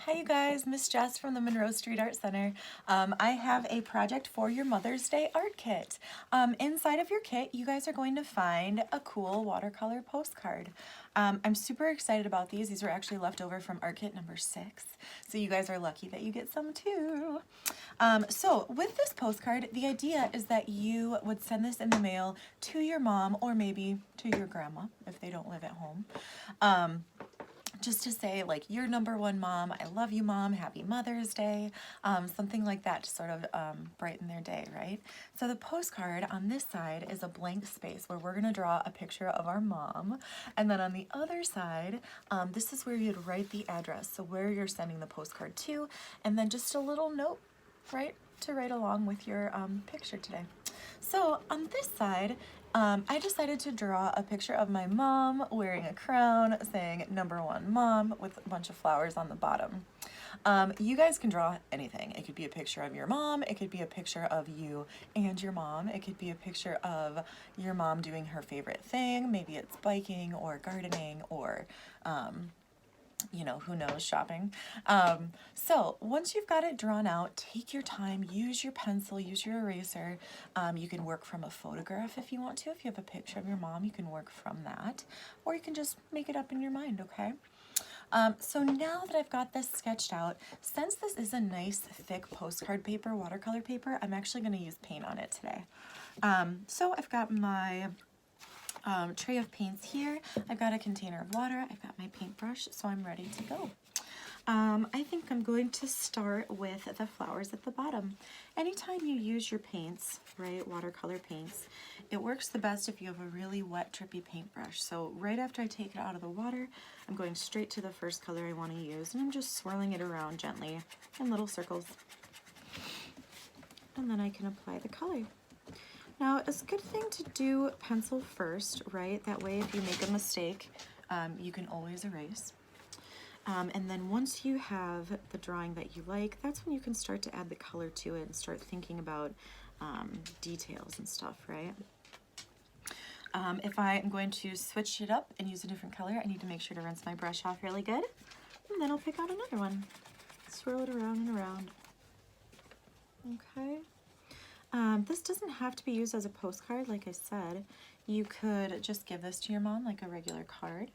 Hi you guys, Miss Jess from the Monroe Street Art Center. I have a project for your Mother's Day art kit. Inside of your kit, you guys are going to find a cool watercolor postcard. I'm super excited about these. These were actually left over from art kit number 6. So you guys are lucky that you get some too. So with this postcard, the idea is that you would send this in the mail to your mom or maybe to your grandma if they don't live at home. Just to say, like, you're number one mom, I love you mom, happy Mother's Day, something like that to sort of brighten their day, right? So the postcard on this side is a blank space where we're gonna draw a picture of our mom, and then on the other side, this is where you'd write the address, so where you're sending the postcard to, and then just a little note, right, to write along with your picture today. So on this side, I decided to draw a picture of my mom wearing a crown saying number one mom with a bunch of flowers on the bottom. You guys can draw anything. It could be a picture of your mom, it could be a picture of you and your mom, it could be a picture of your mom doing her favorite thing, maybe it's biking or gardening or you know, who knows, shopping. So once you've got it drawn out, take your time, use your pencil, use your eraser. You can work from a photograph if you want to. If you have a picture of your mom, you can work from that, or you can just make it up in your mind, okay? So now that I've got this sketched out, since this is a nice thick postcard paper, watercolor paper, I'm actually going to use paint on it today. So I've got my tray of paints here. I've got a container of water. I've got my paintbrush, so I'm ready to go. I think I'm going to start with the flowers at the bottom. Anytime you use your paints, right, watercolor paints, it works the best if you have a really wet, drippy paintbrush. So right after I take it out of the water, I'm going straight to the first color I want to use, and I'm just swirling it around gently in little circles. And then I can apply the color. Now, it's a good thing to do pencil first, right? That way, if you make a mistake, you can always erase. And then once you have the drawing that you like, that's when you can start to add the color to it and start thinking about details and stuff, right? If I am going to switch it up and use a different color, I need to make sure to rinse my brush off really good. And then I'll pick out another one. Swirl it around and around. Okay. This doesn't have to be used as a postcard, like I said. You could just give this to your mom like a regular card.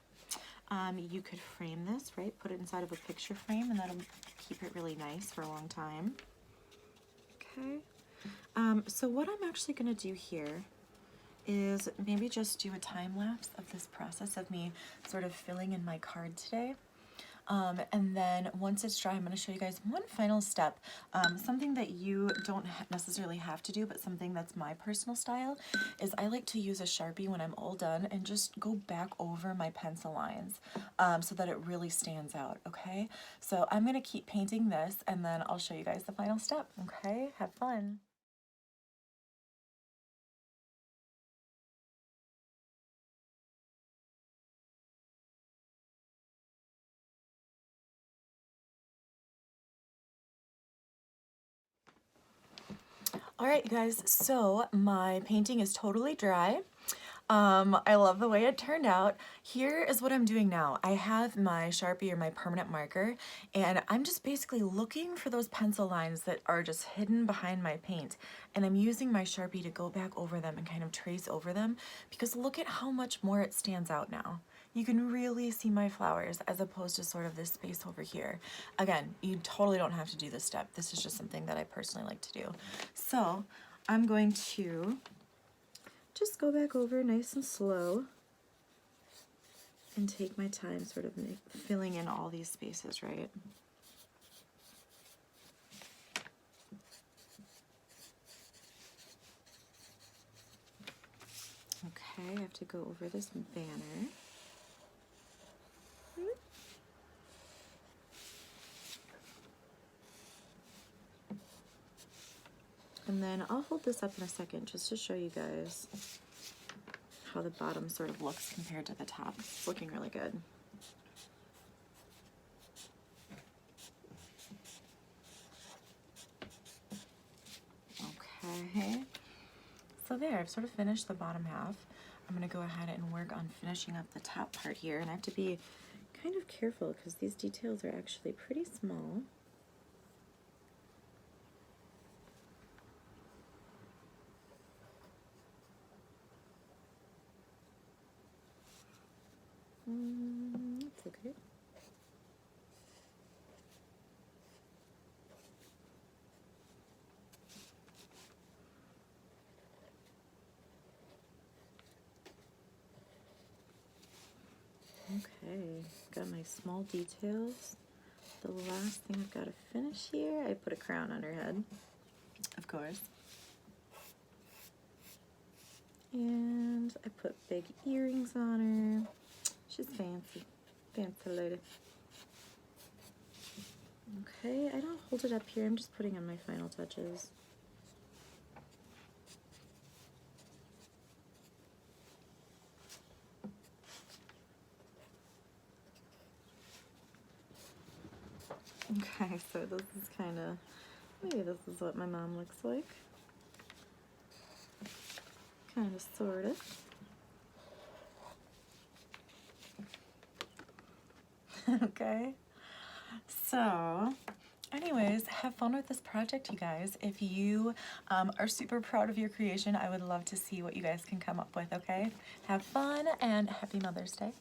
You could frame this, right? Put it inside of a picture frame, and that'll keep it really nice for a long time. Okay. So what I'm actually going to do here is maybe just do a time lapse of this process of me sort of filling in my card today. And then once it's dry, I'm going to show you guys one final step, something that you don't necessarily have to do, but something that's my personal style is I like to use a Sharpie when I'm all done and just go back over my pencil lines so that it really stands out, okay? So I'm going to keep painting this and then I'll show you guys the final step, okay? Have fun. All right, you guys, so my painting is totally dry. I love the way it turned out. Here is what I'm doing now. I have my Sharpie or my permanent marker, and I'm just basically looking for those pencil lines that are just hidden behind my paint. And I'm using my Sharpie to go back over them and kind of trace over them, because look at how much more it stands out now. You can really see my flowers as opposed to sort of this space over here. Again, you totally don't have to do this step. This is just something that I personally like to do. So I'm going to just go back over nice and slow and take my time sort of filling in all these spaces, right? Okay, I have to go over this banner. And then I'll hold this up in a second just to show you guys how the bottom sort of looks compared to the top. It's looking really good. Okay, so there, I've sort of finished the bottom half. I'm gonna go ahead and work on finishing up the top part here, and I have to be kind of careful because these details are actually pretty small. That's okay. Okay, got my small details. The last thing I've got to finish here, I put a crown on her head, of course. And I put big earrings on her. She's fancy, fancy lady. Okay, I don't hold it up here, I'm just putting on my final touches. Okay, so this is kind of, maybe this is what my mom looks like. Kind of, sort of. Okay, so anyways, have fun with this project, you guys. If you are super proud of your creation, I would love to see what you guys can come up with, okay? Have fun and happy Mother's Day.